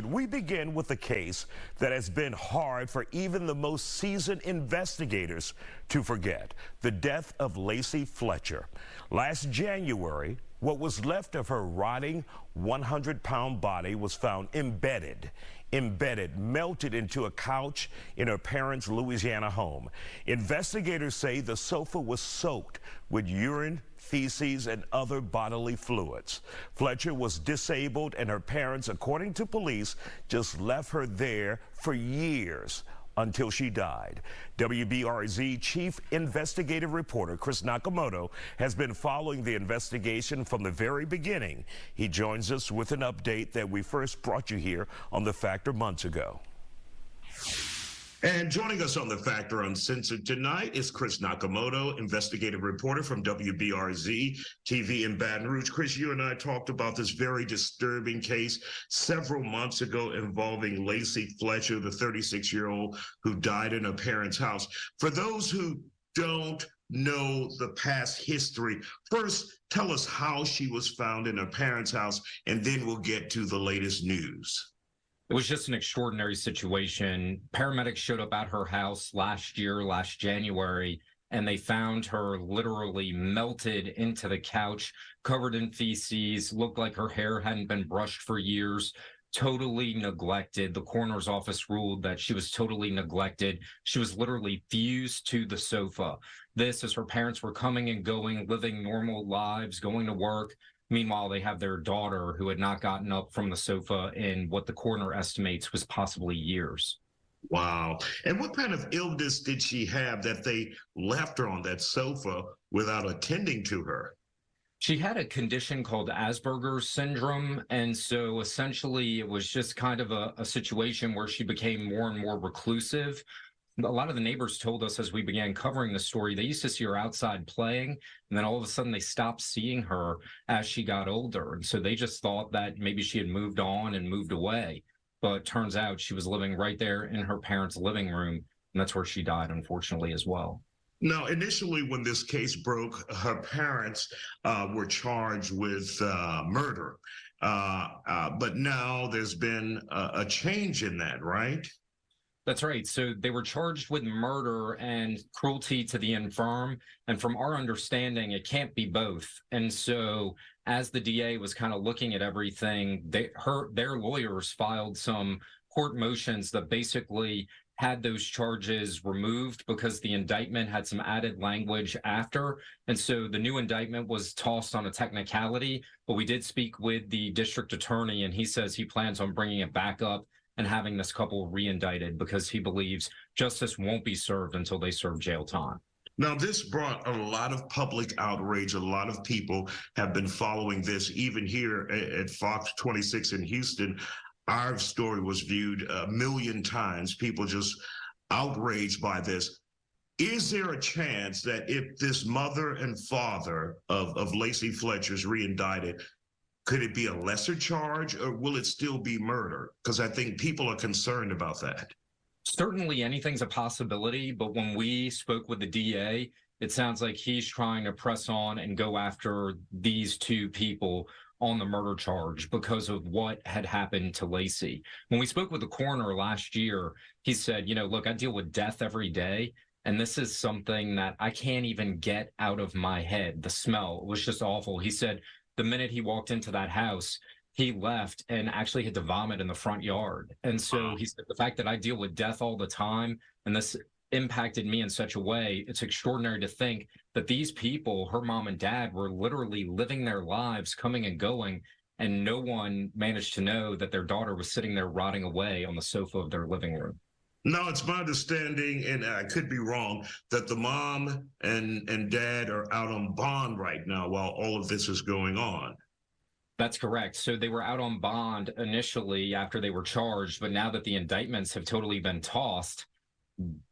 We begin with a case that has been hard for even the most seasoned investigators to forget: the death of Lacey Fletcher. Last January, what was left of her rotting 100-pound body was found embedded, melted into a couch in her parents' Louisiana home. Investigators say the sofa was soaked with urine, feces, and other bodily fluids. Fletcher was disabled, and her parents, according to police, just left her there for years until she died. WBRZ Chief Investigative Reporter Chris Nakamoto has been following the investigation from the very beginning. He joins us with an update that we first brought you here on The Factor months ago. And joining us on The Factor Uncensored tonight is Chris Nakamoto, investigative reporter from WBRZ TV in Baton Rouge. Chris, you and I talked about this very disturbing case several months ago involving Lacey Fletcher, the 36-year-old who died in her parents' house. For those who don't know the past history, first tell us how she was found in her parents' house, and then we'll get to the latest news. It was just an extraordinary situation. Paramedics showed up at her house last January, and they found her literally melted into the couch, covered in feces, looked like her hair hadn't been brushed for years, totally neglected. The coroner's office ruled that she was totally neglected. She was literally fused to the sofa. This as her parents were coming and going, living normal lives, going to work. Meanwhile, they have their daughter who had not gotten up from the sofa in what the coroner estimates was possibly years. Wow. And what kind of illness did she have that they left her on that sofa without attending to her? She had a condition called Asperger's syndrome. And so essentially it was just kind of a situation where she became more and more reclusive. A lot of the neighbors told us as we began covering the story, they used to see her outside playing, and then all of a sudden they stopped seeing her as she got older. And so they just thought that maybe she had moved on and moved away. But turns out she was living right there in her parents' living room, and that's where she died, unfortunately, as well. Now, initially, when this case broke, her parents were charged with murder. But now there's been a change in that, right? That's right. So they were charged with murder and cruelty to the infirm. And from our understanding, it can't be both. And so as the DA was kind of looking at everything, their lawyers filed some court motions that basically had those charges removed because the indictment had some added language after. And so the new indictment was tossed on a technicality, but we did speak with the district attorney, and he says he plans on bringing it back up and having this couple re-indicted because he believes justice won't be served until they serve jail time. Now, this brought a lot of public outrage. A lot of people have been following this. Even here at Fox 26 in Houston, our story was viewed 1 million times. People just outraged by this. Is there a chance that if this mother and father of Lacey Fletcher's re-indicted, could it be a lesser charge, or will it still be murder? Because I think people are concerned about that. Certainly anything's a possibility, but when we spoke with the DA, it sounds like he's trying to press on and go after these two people on the murder charge because of what had happened to Lacey. When we spoke with the coroner last year, he said, look, I deal with death every day, and this is something that I can't even get out of my head. The smell was just awful. He said, the minute he walked into that house, he left and actually had to vomit in the front yard. And so he said, the fact that I deal with death all the time, and this impacted me in such a way, it's extraordinary to think that these people, her mom and dad, were literally living their lives, coming and going, and no one managed to know that their daughter was sitting there rotting away on the sofa of their living room. No, it's my understanding, and I could be wrong, that the mom and dad are out on bond right now while all of this is going on. That's correct. So they were out on bond initially after they were charged, but now that the indictments have totally been tossed,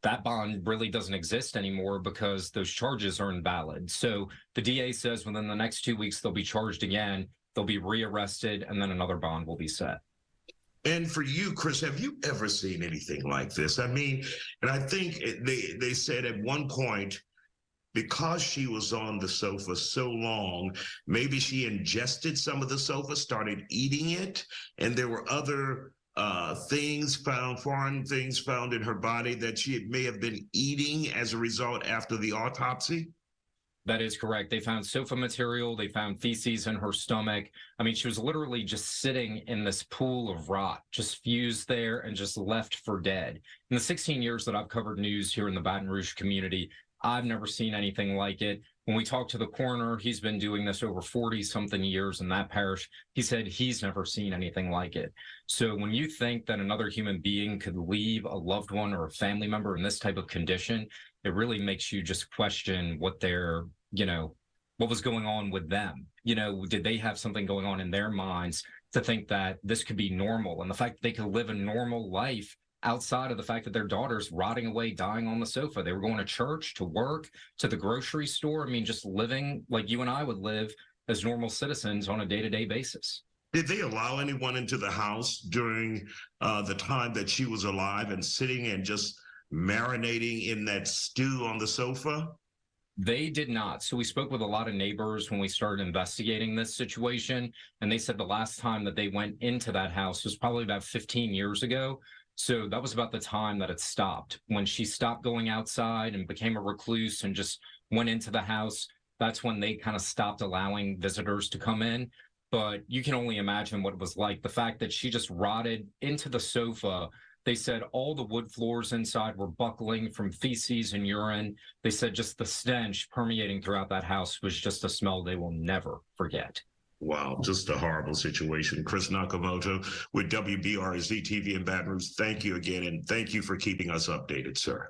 that bond really doesn't exist anymore because those charges are invalid. So the DA says within the next 2 weeks, they'll be charged again, they'll be rearrested, and then another bond will be set. And for you, Chris, have you ever seen anything like this? I mean, and I think they said at one point, because she was on the sofa so long, maybe she ingested some of the sofa, started eating it, and there were other foreign things found in her body that she may have been eating as a result after the autopsy? That is correct. They found sofa material. They found feces in her stomach. I mean, she was literally just sitting in this pool of rot, just fused there and just left for dead. In the 16 years that I've covered news here in the Baton Rouge community, I've never seen anything like it. When we talked to the coroner, he's been doing this over 40-something years in that parish. He said he's never seen anything like it. So when you think that another human being could leave a loved one or a family member in this type of condition, it really makes you just question what their, what was going on with them. Did they have something going on in their minds to think that this could be normal? And the fact that they could live a normal life outside of the fact that their daughter's rotting away, dying on the sofa. They were going to church, to work, to the grocery store. I mean, just living like you and I would live as normal citizens on a day-to-day basis. Did they allow anyone into the house during the time that she was alive and sitting and just marinating in that stew on the sofa? They did not. So we spoke with a lot of neighbors when we started investigating this situation, and they said the last time that they went into that house was probably about 15 years ago. So that was about the time that it stopped. When she stopped going outside and became a recluse and just went into the house, that's when they kind of stopped allowing visitors to come in. But you can only imagine what it was like. The fact that she just rotted into the sofa. They said all the wood floors inside were buckling from feces and urine. They said just the stench permeating throughout that house was just a smell they will never forget. Wow, just a horrible situation. Chris Nakamoto with WBRZ TV in Baton Rouge. Thank you again, and thank you for keeping us updated, sir.